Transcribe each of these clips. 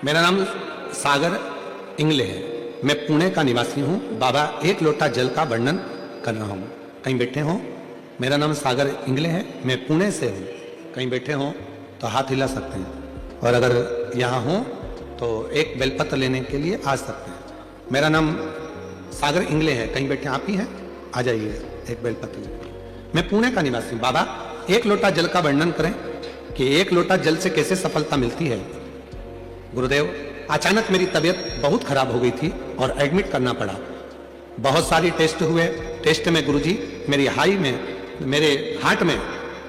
मेरा नाम सागर इंगले है। मैं पुणे का निवासी हूँ। बाबा एक लोटा जल का वर्णन कर रहा हूँ। कहीं बैठे हो? मेरा नाम सागर इंगले है। मैं पुणे से हूँ। कहीं बैठे हो तो हाथ हिला सकते हैं, और अगर यहाँ हो तो एक बेलपत्र लेने के लिए आ सकते हैं। मेरा नाम सागर इंगले है। कहीं बैठे आप ही हैं? आ जाइए, एक बेलपत्र लेंगे। मैं पुणे का निवासी हूँ। बाबा एक लोटा जल का वर्णन करें कि एक लोटा जल से कैसे सफलता मिलती है। गुरुदेव, अचानक मेरी तबीयत बहुत खराब हो गई थी और एडमिट करना पड़ा। बहुत सारी टेस्ट हुए। टेस्ट में गुरुजी मेरी मेरे हार्ट में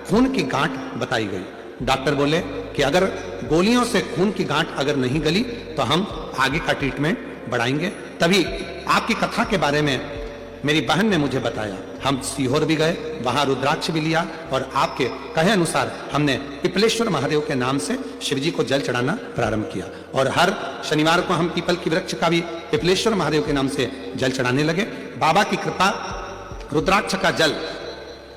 खून की गांठ बताई गई। डॉक्टर बोले कि अगर गोलियों से खून की गांठ अगर नहीं गली तो हम आगे का ट्रीटमेंट बढ़ाएंगे। तभी आपकी कथा के बारे में मेरी बहन ने मुझे बताया। हम सीहोर भी गए, वहां रुद्राक्ष भी लिया, और आपके कहे अनुसार हमने पिपलेश्वर महादेव के नाम से शिवजी को जल चढ़ाना प्रारंभ किया। और हर शनिवार को हम पीपल की वृक्ष का भी पिपलेश्वर महादेव के नाम से जल चढ़ाने लगे। बाबा की कृपा, रुद्राक्ष का जल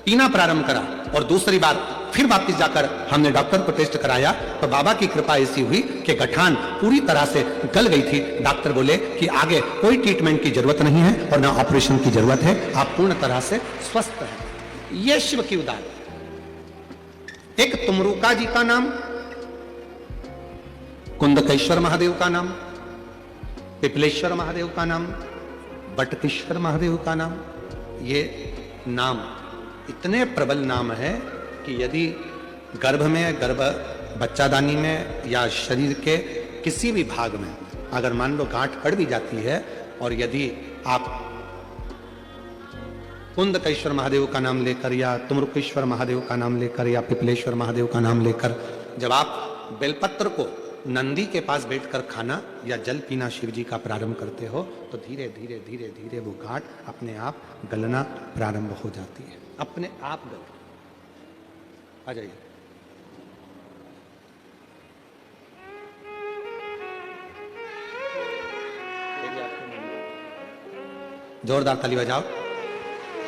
पीना प्रारंभ करा, और दूसरी बार फिर वापिस जाकर हमने डॉक्टर को टेस्ट कराया तो बाबा की कृपा ऐसी हुई कि गठान पूरी तरह से गल गई थी। डॉक्टर बोले कि आगे कोई ट्रीटमेंट की जरूरत नहीं है और ना ऑपरेशन की जरूरत है, आप पूर्ण तरह से स्वस्थ हैं। यह शिव की उदार। एक तुमरुका जी का नाम, कुंदकेश्वर महादेव का नाम, पिपलेश्वर महादेव का नाम, बटकेश्वर महादेव का नाम। ये नाम इतने प्रबल नाम है कि यदि गर्भ बच्चादानी में या शरीर के किसी भी भाग में अगर मान लो गांठ पड़ भी जाती है, और यदि आप कुंदकेश्वर महादेव का नाम लेकर या तुमरुकेश्वर महादेव का नाम लेकर या पिपलेश्वर महादेव का नाम लेकर जब आप बेलपत्र को नंदी के पास बैठकर खाना या जल पीना शिव जी का प्रारंभ करते हो तो धीरे धीरे धीरे धीरे वो गांठ अपने आप गलना प्रारंभ हो जाती है। अपने आप गल। आ जाइए। जोरदार ताली बजाओ।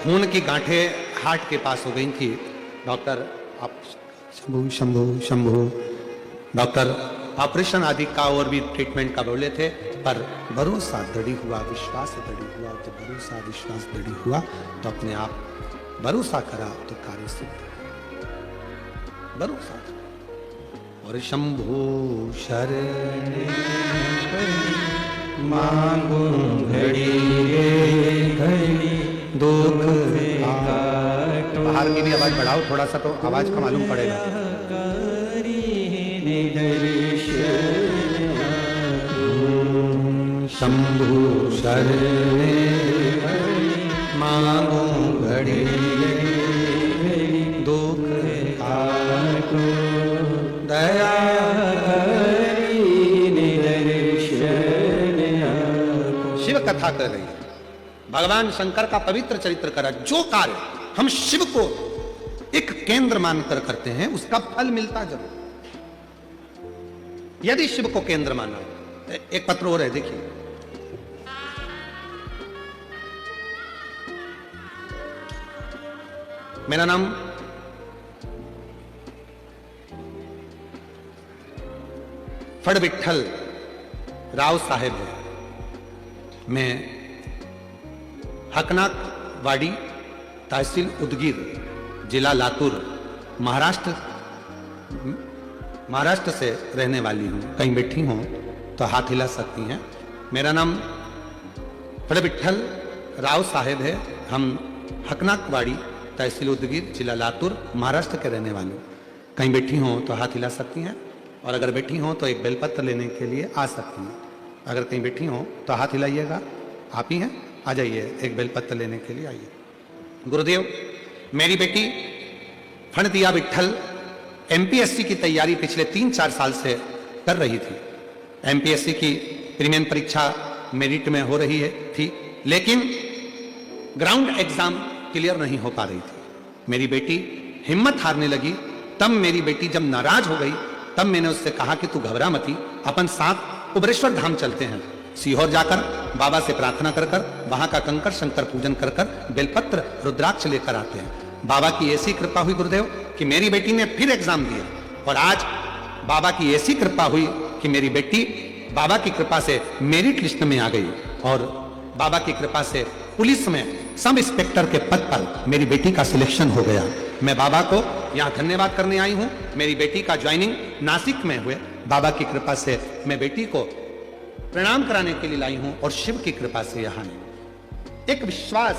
खून की गांठें हार्ट के पास हो गई थी। डॉक्टर आप शंभू शंभू शंभू डॉक्टर ऑपरेशन आदि का और भी ट्रीटमेंट का बोले थे, पर भरोसा दृढ़ हुआ, विश्वास दृढ़ हुआ। जब भरोसा विश्वास दृढ़ हुआ तो अपने आप भरोसा करा तो कार्य सिद्ध। भरोसा। और शंभू शरण मांगू घड़ी घड़ी दुख। बाहर की भी आवाज बढ़ाओ थोड़ा सा, तो आवाज का मालूम पड़ेगा। शंभू शरण मांगू घड़ी दुख काटो दया शिव कथा कर रही है। भगवान शंकर का पवित्र चरित्र करा। जो कार्य हम शिव को एक केंद्र मानकर करते हैं उसका फल मिलता जरूर। यदि शिव को केंद्र माना, एक पत्र और है, देखिए। मेरा नाम फड़ विठल राव साहेब है। मैं हकनाकवाड़ी, तहसील उदगीर, जिला लातूर, महाराष्ट्र से रहने वाली हूँ। कहीं बैठी हूँ तो हाथ हिला सकती हैं। मेरा नाम फड़ विठल राव साहेब है। हम हकनाकवाड़ी, तहसील उदगीर, जिला लातूर, महाराष्ट्र के रहने वाले। कहीं बैठी हों तो हाथ हिला सकती हैं, और अगर बैठी हों तो एक बेलपत्र लेने के लिए आ सकती हैं। अगर कहीं बैठी हों तो हाथ हिलाइएगा। आप ही हैं? आ जाइए, एक बेलपत्र लेने के लिए आइए। गुरुदेव, मेरी बेटी फणदिया विठल एमपीएससी की तैयारी पिछले 3-4 साल से कर रही थी। एमपीएससी की प्रीलिमिनरी परीक्षा मेरिट में हो रही थी, लेकिन ग्राउंड एग्जाम क्लियर नहीं हो पा रही थी। मेरी बेटी हिम्मत हारने लगी। तब मेरी बेटी जब नाराज हो गई, तब मैंने उससे कहा कि तू घबरा मती, अपन साथ उबरेश्वर धाम चलते हैं। सीहोर जाकर बाबा से प्रार्थना कर वहां का कंकर शंकर पूजन कर बेलपत्र रुद्राक्ष लेकर आते हैं। बाबा की ऐसी कृपा हुई गुरुदेव कि मेरी बेटी ने फिर एग्जाम दिया, और आज बाबा की ऐसी कृपा हुई कि मेरी बेटी बाबा की कृपा से मेरिट लिस्ट में आ गई और बाबा की कृपा से पुलिस में सब इंस्पेक्टर के पद पर मेरी बेटी का सिलेक्शन हो गया। मैं बाबा को यहाँ धन्यवाद करने आई हूँ। मेरी बेटी का ज्वाइनिंग नासिक में हुए, बाबा की कृपा से मैं बेटी को प्रणाम कराने के लिए लाई हूं और शिव की कृपा से यहां एक विश्वास,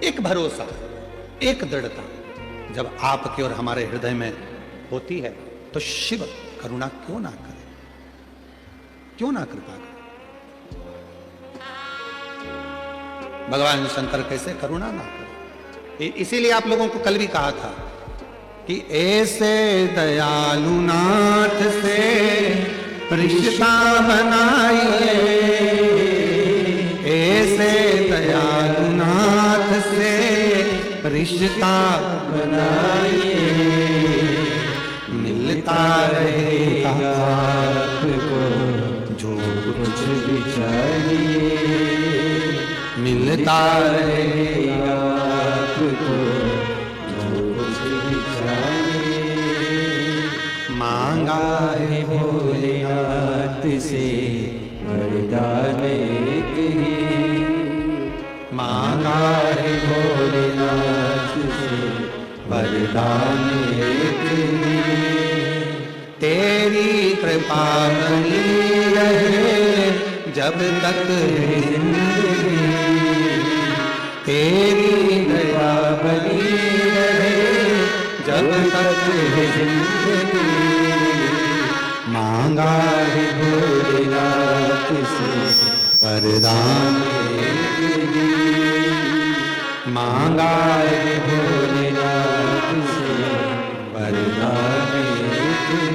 एक भरोसा, एक दृढ़ता जब आपके और हमारे हृदय में होती है तो शिव करुणा क्यों ना करे, क्यों ना कृपा करे। भगवान शंकर कैसे करुणा ना करे। इसीलिए आप लोगों को कल भी कहा था कि ऐसे दयालु नाथ से रिश्ता बनाइए, ऐसे दयालु नाथ से रिश्ता बनाइए, मिलता रहेगा आपको जो कुछ भी चाहिए, मिलता रहेगा आपको जो कुछ भी चाहिए। मांगा है भोलेनाथ से वरदान एक ही, मांगा है भोलेनाथ से वरदान एक ही। तेरी कृपा बनी रहे जब तक है जिंदगी, तेरी कृपा बनी रहे जब तक है जिंदगी। मांगा है भोलेनाथ से वरदान एक ही, मांगा है भोलेनाथ से वरदान एक ही।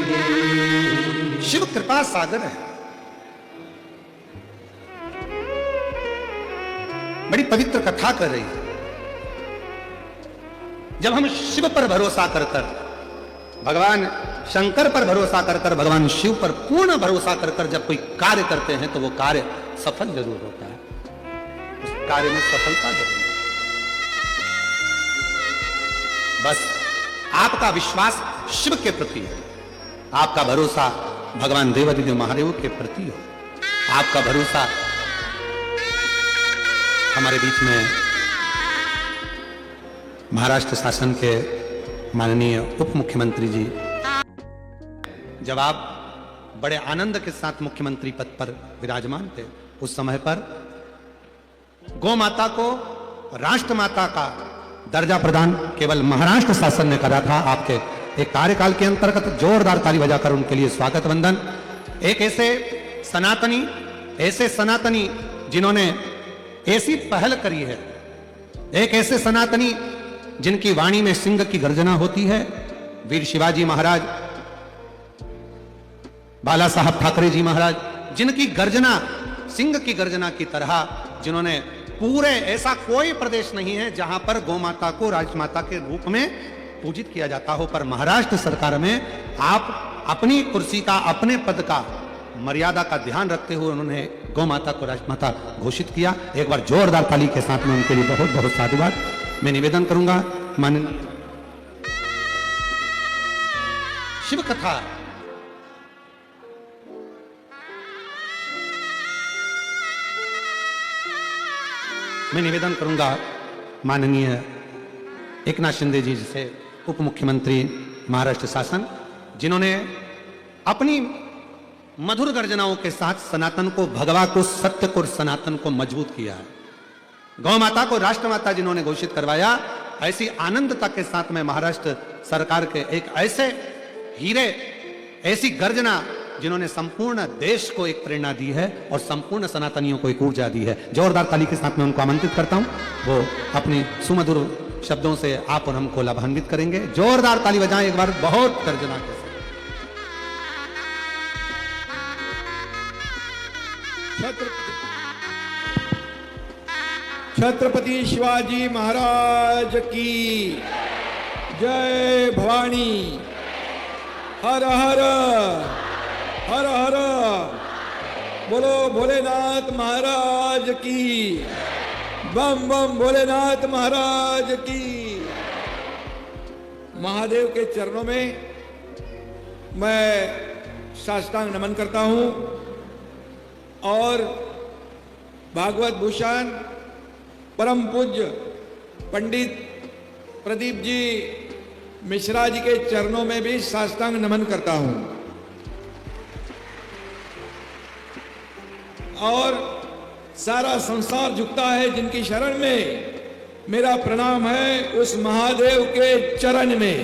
शिव कृपा सागर है। बड़ी पवित्र कथा कर रही है। जब हम शिव पर भरोसा कर कर, भगवान शंकर पर भरोसा कर कर, भगवान शिव पर पूर्ण भरोसा कर कर जब कोई कार्य करते हैं तो वो कार्य सफल जरूर होता है, उस कार्य में सफलता जरूर है। बस आपका विश्वास शिव के प्रति है, आपका भरोसा भगवान देवादिदेव महादेव के प्रति हो, आपका भरोसा हमारे बीच में महाराष्ट्र शासन के माननीय उप मुख्यमंत्री जी, जब आप बड़े आनंद के साथ मुख्यमंत्री पद पर विराजमान थे, उस समय पर गौ माता को राष्ट्र माता का दर्जा प्रदान केवल महाराष्ट्र शासन ने करा था। आपके एक कार्यकाल के अंतर्गत जोरदार ताली बजाकर उनके लिए स्वागत वंदन। एक ऐसे सनातनी जिन्होंने ऐसी पहल करी है, एक ऐसे सनातनी जिनकी वाणी में सिंह की गर्जना होती है, वीर शिवाजी महाराज, बाला साहब ठाकरे जी महाराज, जिनकी गर्जना सिंह की गर्जना की तरह, जिन्होंने पूरे, ऐसा कोई प्रदेश नहीं है जहां पर गौ माता को राजमाता के रूप में पूजित किया जाता हो, पर महाराष्ट्र सरकार में आप अपनी कुर्सी का, अपने पद का, मर्यादा का ध्यान रखते हुए उन्होंने गौ माता को राजमाता घोषित किया। एक बार जोरदार ताली के साथ में उनके लिए बहुत बहुत साधुवाद। मैं निवेदन करूंगा, माननीय शिव कथा मैं निवेदन करूंगा माननीय एकनाथ शिंदे जी से, उप मुख्यमंत्री महाराष्ट्र शासन, जिन्होंने अपनी मधुर गर्जनाओं के साथ सनातन को, भगवा को, सत्य को, सनातन को मजबूत किया है। गौ माता को राष्ट्रमाता जिन्होंने घोषित करवाया, ऐसी आनंदता के साथ में महाराष्ट्र सरकार के एक ऐसे हीरे, ऐसी गर्जना जिन्होंने संपूर्ण देश को एक प्रेरणा दी है और संपूर्ण सनातनियों को एक ऊर्जा दी है। जोरदार ताली के साथ में उनको आमंत्रित करता हूं, वो अपनी सुमधुर शब्दों से आप और हमको लाभान्वित करेंगे। जोरदार ताली बजाएं एक बार, बहुत गर्जना के साथ। छत्रपति शिवाजी महाराज की जय। भवानी हर हर हर हर, बोलो भोलेनाथ महाराज की, बम बम भोलेनाथ महाराज की। महादेव के चरणों में मैं साष्टांग नमन करता हूं और भागवत भूषण परम पूज्य पंडित प्रदीप जी मिश्रा जी के चरणों में भी साष्टांग नमन करता हूं और सारा संसार झुकता है जिनकी शरण में। मेरा प्रणाम है उस महादेव के चरण में।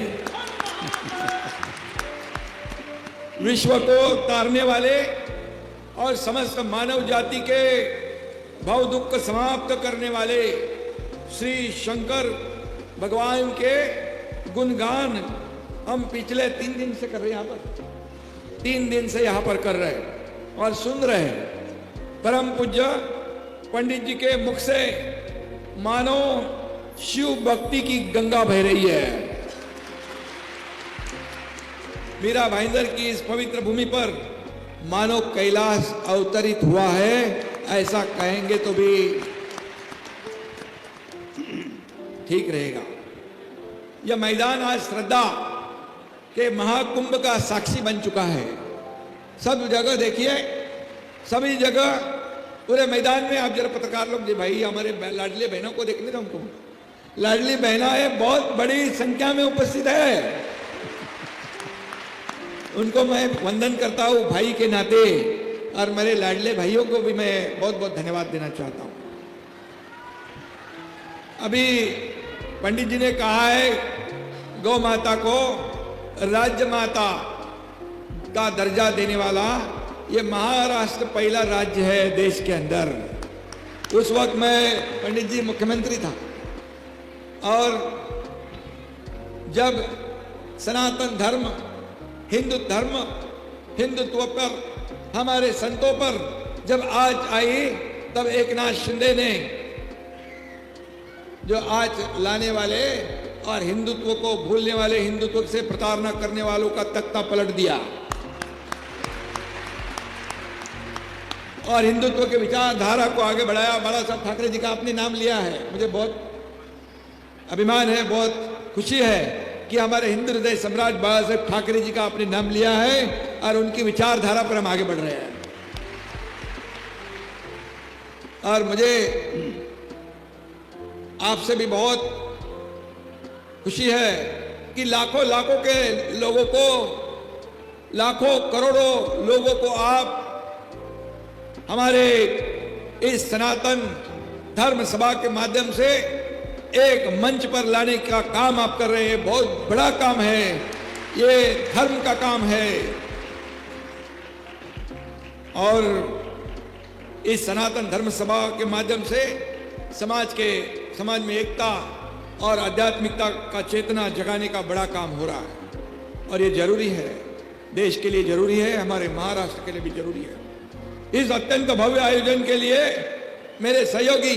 विश्व को तारने वाले और समस्त मानव जाति के भव दुख समाप्त करने वाले श्री शंकर भगवान के गुणगान हम पिछले 3 दिन से कर रहे हैं। यहाँ पर 3 दिन से यहाँ पर कर रहे हैं और सुन रहे हैं। परम पूज्य पंडित जी के मुख से मानो शिव भक्ति की गंगा बह रही है। मीरा भाईंदर की इस पवित्र भूमि पर मानो कैलाश अवतरित हुआ है, ऐसा कहेंगे तो भी ठीक रहेगा। यह मैदान आज श्रद्धा के महाकुंभ का साक्षी बन चुका है। सब जगह देखिए, सभी जगह पूरे मैदान में आप जरा पत्रकार लोग, भाई हमारे लाडली बहनों को देखने दो, हमको लाडली बहनाएं बहुत बड़ी संख्या में उपस्थित है। उनको मैं वंदन करता हूं भाई के नाते और मेरे लाडले भाइयों को भी मैं बहुत बहुत धन्यवाद देना चाहता हूं। अभी पंडित जी ने कहा है गौ माता को राज्य माता का दर्जा देने वाला ये महाराष्ट्र पहला राज्य है देश के अंदर। उस वक्त मैं पंडित जी मुख्यमंत्री था और जब सनातन धर्म हिंदुत्व पर हमारे संतों पर जब आज आई, तब एकनाथ शिंदे ने जो आज लाने वाले और हिंदुत्व को भूलने वाले, हिंदुत्व से प्रताड़ना करने वालों का तख्ता पलट दिया और हिंदुत्व के विचारधारा को आगे बढ़ाया। बाला साहब ठाकरे जी का आपने नाम लिया है, मुझे बहुत अभिमान है, बहुत खुशी है कि हमारे हिंदू हृदय सम्राट बाला साहब ठाकरे जी का आपने नाम लिया है और उनकी विचारधारा पर हम आगे बढ़ रहे हैं। और मुझे आपसे भी बहुत खुशी है कि लाखों के लोगों को, लाखों करोड़ों लोगों को आप हमारे इस सनातन धर्म सभा के माध्यम से एक मंच पर लाने का काम आप कर रहे हैं। बहुत बड़ा काम है, ये धर्म का काम है और इस सनातन धर्म सभा के माध्यम से समाज में एकता और आध्यात्मिकता का चेतना जगाने का बड़ा काम हो रहा है और ये जरूरी है, देश के लिए जरूरी है, हमारे महाराष्ट्र के लिए भी जरूरी है। इस अत्यंत भव्य आयोजन के लिए मेरे सहयोगी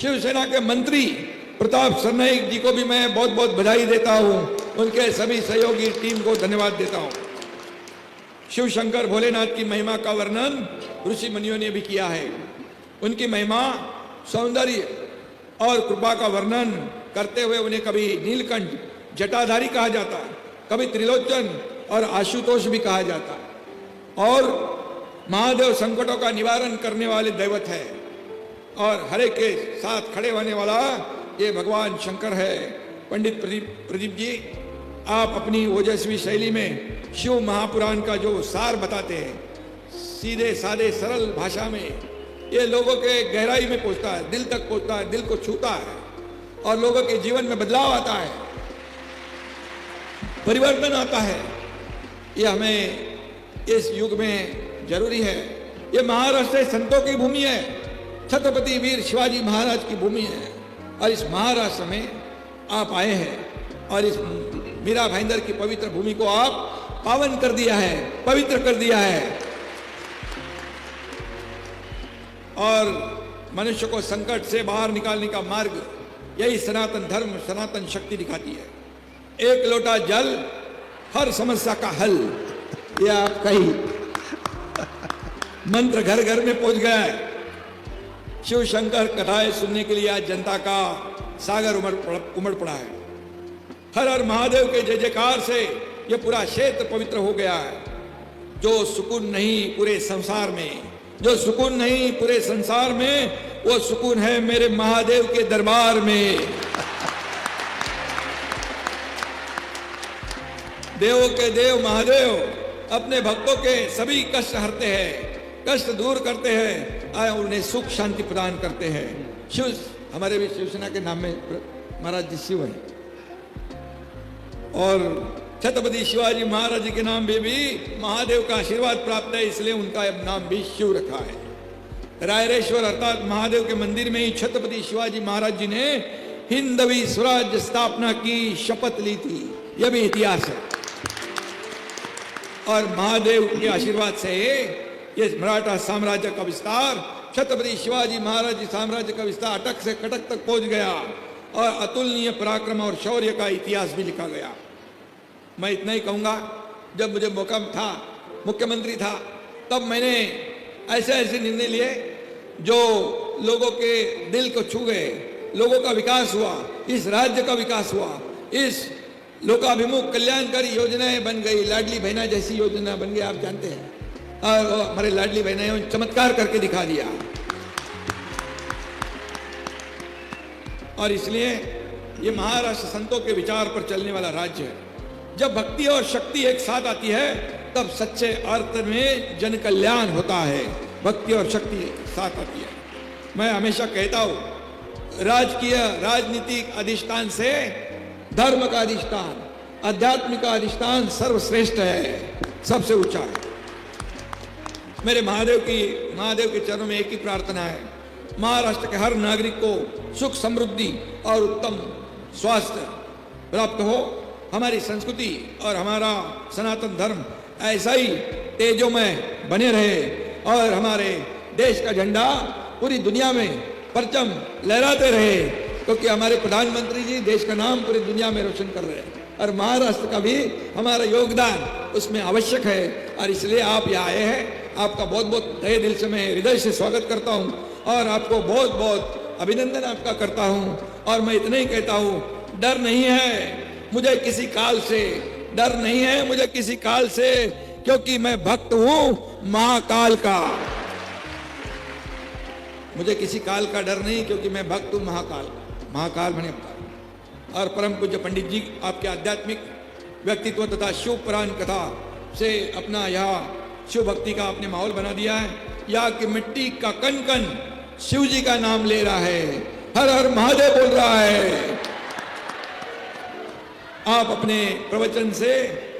शिवसेना के मंत्री प्रताप सरनाईक जी को भी मैं बहुत बहुत बधाई देता हूं, उनके सभी सहयोगी टीम को धन्यवाद देता हूं। शिव शंकर भोलेनाथ की महिमा का वर्णन ऋषि मुनियों ने भी किया है। उनकी महिमा, सौंदर्य और कृपा का वर्णन करते हुए उन्हें कभी नीलकंठ जटाधारी कहा जाता है, कभी त्रिलोचन और आशुतोष भी कहा जाता है। और महादेव संकटों का निवारण करने वाले दैवत है और हरे के साथ खड़े होने वाला ये भगवान शंकर है। पंडित प्रदीप जी, आप अपनी ओजस्वी शैली में शिव महापुराण का जो सार बताते हैं, सीधे सादे सरल भाषा में, ये लोगों के गहराई में पहुंचता है, दिल तक पहुंचता है, दिल को छूता है और लोगों के जीवन में बदलाव आता है, परिवर्तन आता है। ये हमें इस युग में जरूरी है। ये महाराष्ट्र संतों की भूमि है, छत्रपति वीर शिवाजी महाराज की भूमि है और इस महाराष्ट्र में आप आए हैं और इस मीरा भाईंदर की पवित्र भूमि को आप पावन कर दिया है, पवित्र कर दिया है और मनुष्य को संकट से बाहर निकालने का मार्ग यही सनातन धर्म, सनातन शक्ति दिखाती है। एक लोटा जल हर समस्या का हल, यह आपका ही मंत्र घर घर में पहुंच गया है। शिव शंकर कथाएं सुनने के लिए आज जनता का सागर उमड़ पड़ा है। हर हर महादेव के जय जयकार से यह पूरा क्षेत्र पवित्र हो गया है। जो सुकून नहीं पूरे संसार में, जो सुकून नहीं पूरे संसार में, वो सुकून है मेरे महादेव के दरबार में। देवों के देव महादेव अपने भक्तों के सभी कष्ट हरते हैं, कष्ट दूर करते हैं और उन्हें सुख शांति प्रदान करते हैं। शिव, हमारे भी शिवसेना के नाम में महाराज जी शिव है, और छत्रपति शिवाजी महाराज जी के नाम पे भी महादेव का आशीर्वाद प्राप्त है, इसलिए उनका नाम भी शिव रखा है। रायरेश्वर अर्थात महादेव के मंदिर में ही छत्रपति शिवाजी महाराज जी ने हिंदवी स्वराज्य स्थापना की शपथ ली थी, यह भी इतिहास है। और महादेव के आशीर्वाद से ये मराठा साम्राज्य का विस्तार, छत्रपति शिवाजी महाराज जी साम्राज्य का विस्तार अटक से कटक तक पहुंच गया और अतुलनीय पराक्रम और शौर्य का इतिहास भी लिखा गया। मैं इतना ही कहूंगा, जब मुझे मौका था, मुख्यमंत्री था, तब मैंने ऐसे ऐसे निर्णय लिए जो लोगों के दिल को छू गए, लोगों का विकास हुआ, इस राज्य का विकास हुआ, इस लोकाभिमुख कल्याणकारी योजनाएं बन गई, लाडली बहना जैसी योजना बन गई, आप जानते हैं। और हमारे लाडली बहना चमत्कार करके दिखा दिया। और इसलिए ये महाराष्ट्र संतों के विचार पर चलने वाला राज्य है। जब भक्ति और शक्ति एक साथ आती है तब सच्चे अर्थ में जन कल्याण होता है। भक्ति और शक्ति साथ आती है। मैं हमेशा कहता हूं, राजकीय राजनीतिक अधिष्ठान से धर्म का अधिष्ठान, आध्यात्मिक का अधिष्ठान सर्वश्रेष्ठ है, सबसे ऊंचा है। मेरे महादेव के चरणों में एक ही प्रार्थना है, महाराष्ट्र के हर नागरिक को सुख समृद्धि और उत्तम स्वास्थ्य प्राप्त हो, हमारी संस्कृति और हमारा सनातन धर्म ऐसा ही तेजोमय बने रहे और हमारे देश का झंडा पूरी दुनिया में परचम लहराते रहे, क्योंकि हमारे प्रधानमंत्री जी देश का नाम पूरी दुनिया में रोशन कर रहे हैं और महाराष्ट्र का भी हमारा योगदान उसमें आवश्यक है। और इसलिए आप यहाँ आए हैं, आपका बहुत बहुत तहे दिल से मैं हृदय से स्वागत करता हूँ और आपको बहुत बहुत अभिनंदन आपका करता हूँ। और मैं इतना ही कहता हूँ, डर नहीं है मुझे किसी काल से, डर नहीं है मुझे किसी काल से, क्योंकि मैं भक्त हूँ महाकाल का। मुझे किसी काल का डर नहीं, क्योंकि मैं भक्त हूँ महाकाल का। महाकाल बने अवतार। और परम पूज्य पंडित जी आपके आध्यात्मिक व्यक्तित्व तथा शिव पुराण कथा से अपना यह शिव भक्ति का आपने माहौल बना दिया है। यहाँ की मिट्टी का कण कण शिव जी का नाम ले रहा है, हर हर महादेव बोल रहा है। आप अपने प्रवचन से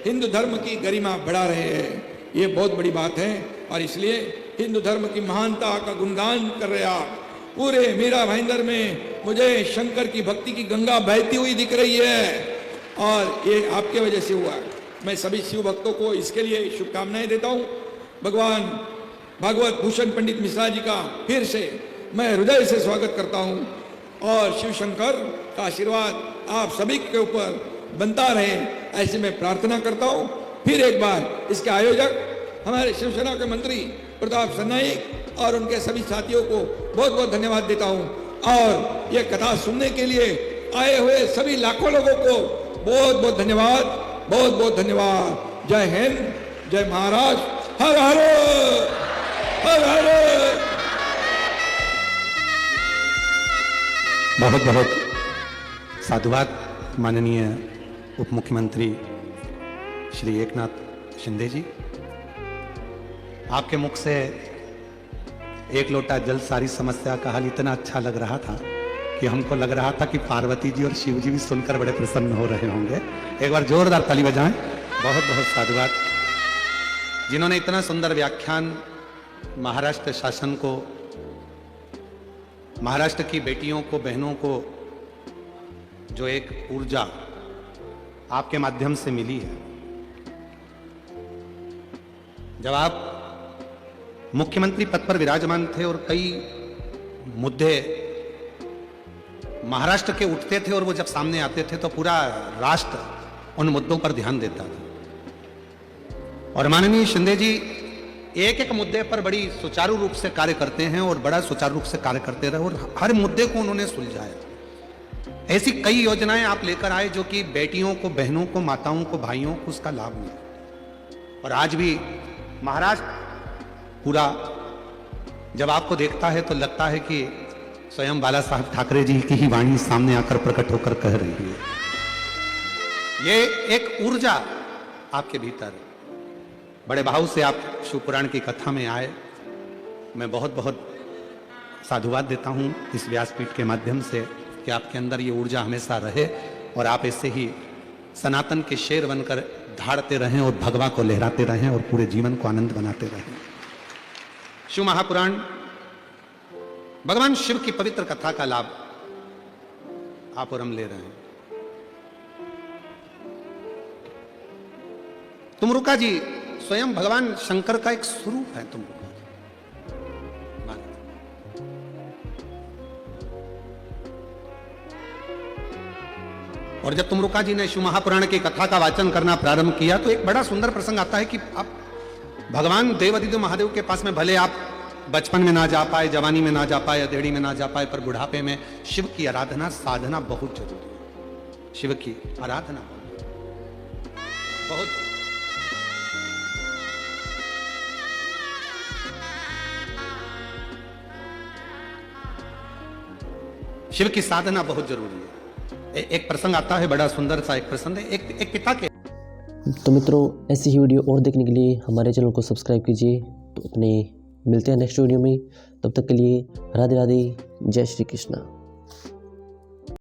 हिंदू धर्म की गरिमा बढ़ा रहे हैं, ये बहुत बड़ी बात है। और इसलिए हिंदू धर्म की महानता का गुणगान कर रहे आप। पूरे मीरा भाईंदर में मुझे शंकर की भक्ति की गंगा बहती हुई दिख रही है और ये आपके वजह से हुआ। मैं सभी शिव भक्तों को इसके लिए शुभकामनाएं देता हूँ। भगवान भागवत भूषण पंडित मिश्रा जी का फिर से मैं हृदय से स्वागत करता हूँ और शिव शंकर का आशीर्वाद आप सभी के ऊपर बनता रहे, ऐसे मैं प्रार्थना करता हूँ। फिर एक बार इसके आयोजक हमारे शिवसेना के मंत्री प्रताप सरनाईक और उनके सभी साथियों को बहुत बहुत धन्यवाद देता हूँ। और ये कथा सुनने के लिए आए हुए सभी लाखों लोगों को बहुत बहुत धन्यवाद, बहुत बहुत धन्यवाद। जय हिंद, जय महाराष्ट्र, हर हर हर हर। बहुत बहुत साधुवाद माननीय उप मुख्यमंत्री श्री एकनाथ शिंदे जी। आपके मुख से एक लोटा जल सारी समस्या का हल इतना अच्छा लग रहा था कि हमको लग रहा था कि पार्वती जी और शिव जी भी सुनकर बड़े प्रसन्न हो रहे होंगे। एक बार जोरदार ताली बजाएं। बहुत बहुत साधुवाद जिन्होंने इतना सुंदर व्याख्यान महाराष्ट्र शासन को, महाराष्ट्र की बेटियों को, बहनों को जो एक ऊर्जा आपके माध्यम से मिली है। जब आप मुख्यमंत्री पद पर विराजमान थे और कई मुद्दे महाराष्ट्र के उठते थे और वो जब सामने आते थे तो पूरा राष्ट्र उन मुद्दों पर ध्यान देता था। और माननीय शिंदे जी एक एक मुद्दे पर बड़ी सुचारू रूप से कार्य करते हैं और बड़ा सुचारू रूप से कार्य करते रहे और हर मुद्दे को उन्होंने सुलझाया। ऐसी कई योजनाएं आप लेकर आए जो कि बेटियों को, बहनों को, माताओं को, भाइयों को उसका लाभ मिला। और आज भी महाराष्ट्र पूरा जब आपको देखता है तो लगता है कि स्वयं बाला साहब ठाकरे जी की ही वाणी सामने आकर प्रकट होकर कह रही है। ये एक ऊर्जा आपके भीतर, बड़े भाव से आप शिवपुराण की कथा में आए। मैं बहुत बहुत साधुवाद देता हूं इस व्यासपीठ के माध्यम से कि आपके अंदर ये ऊर्जा हमेशा रहे और आप ऐसे ही सनातन के शेर बनकर धाड़ते रहें और भगवा को लहराते रहें और पूरे जीवन को आनंद बनाते रहें। शिव महापुराण भगवान शिव की पवित्र कथा का लाभ आप और हम ले रहे हैं। तुमरुका जी स्वयं भगवान शंकर का एक स्वरूप है। तुमरुका और जब तुमरुका जी ने शिव महापुराण की कथा का वाचन करना प्रारंभ किया तो एक बड़ा सुंदर प्रसंग आता है कि आप भगवान देवादिदेव महादेव के पास में भले आप बचपन में ना जा पाए, जवानी में ना जा पाए, अधेड़ी में ना जा पाए, पर बुढ़ापे में शिव की आराधना साधना बहुत जरूरी है। शिव की आराधना बहुत शिव की साधना बहुत जरूरी है। एक प्रसंग आता है, बड़ा सुंदर सा एक प्रसंग है, एक पिता के। तो मित्रों, ऐसी ही वीडियो और देखने के लिए हमारे चैनल को सब्सक्राइब कीजिए। तो अपने मिलते हैं नेक्स्ट वीडियो में, तब तक के लिए राधे राधे, जय श्री कृष्णा।